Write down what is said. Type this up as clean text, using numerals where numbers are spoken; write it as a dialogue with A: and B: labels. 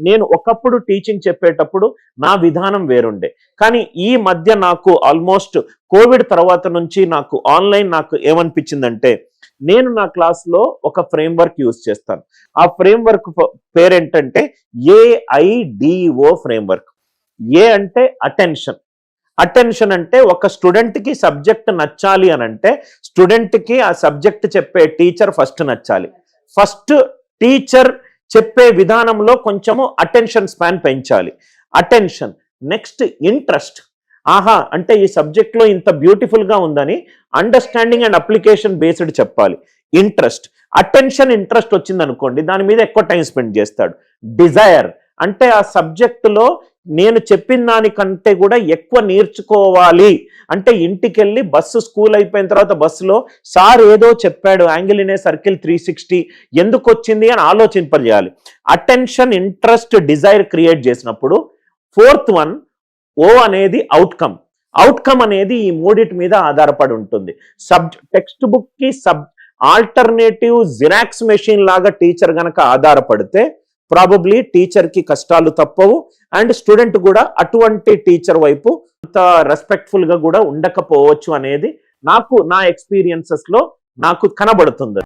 A: నేను ఒకప్పుడు టీచింగ్ చెప్పేటప్పుడు నా విధానం వేరుండే, కానీ ఈ మధ్య నాకు ఆల్మోస్ట్ కోవిడ్ తర్వాత నుంచి నాకు ఆన్లైన్ నాకు ఏమనిపించిందంటే, నేను నా క్లాస్లో ఒక ఫ్రేమ్వర్క్ యూజ్ చేస్తాను. ఆ ఫ్రేమ్వర్క్ పేరేంటంటే AIDO ఫ్రేమ్వర్క్. ఏ అంటే అటెన్షన్. అటెన్షన్ అంటే ఒక స్టూడెంట్కి సబ్జెక్ట్ నచ్చాలి అని అంటే స్టూడెంట్కి ఆ సబ్జెక్ట్ చెప్పే టీచర్ ఫస్ట్ నచ్చాలి. ఫస్ట్ టీచర్ చెప్పే విధానంలో కొంచెము అటెన్షన్ స్పాన్ పెంచాలి. అటెన్షన్. Next interest. ఆహా అంటే ఈ సబ్జెక్ట్లో ఇంత బ్యూటిఫుల్గా ఉందని అండర్స్టాండింగ్ అండ్ అప్లికేషన్ బేస్డ్ చెప్పాలి. ఇంట్రెస్ట్. అటెన్షన్ ఇంట్రెస్ట్ వచ్చింది అనుకోండి, దాని మీద ఎక్కువ టైం స్పెండ్ చేస్తాడు. డిజైర్ అంటే ఆ సబ్జెక్టులో నేను చెప్పిన దానికంటే కూడా ఎక్కువ నేర్చుకోవాలి అంటే ఇంటికి వెళ్ళి బస్సు స్కూల్ అయిపోయిన తర్వాత బస్సులో సార్ ఏదో చెప్పాడు యాంగిల్ ఇన్ ఏ సర్కిల్ 360 ఎందుకు వచ్చింది అని ఆలోచింపజేయాలి. అటెన్షన్, ఇంట్రెస్ట్, డిజైర్ క్రియేట్ చేసినప్పుడు ఫోర్త్ వన్ ఓ అనేది అవుట్కమ్. అవుట్కమ్ అనేది ఈ మూడిటి మీద ఆధారపడి ఉంటుంది. టెక్స్ట్ బుక్ కి ఆల్టర్నేటివ్ జిరాక్స్ మెషిన్ లాగా టీచర్ గనక ఆధారపడితే ప్రాబబ్లీ టీచర్ కి కష్టాలు తప్పవు అండ్ స్టూడెంట్ కూడా అటువంటి టీచర్ వైపు అంత రెస్పెక్ట్ఫుల్ గా కూడా ఉండకపోవచ్చు అనేది నాకు నా ఎక్స్పీరియన్సెస్ లో నాకు కనబడుతుంది.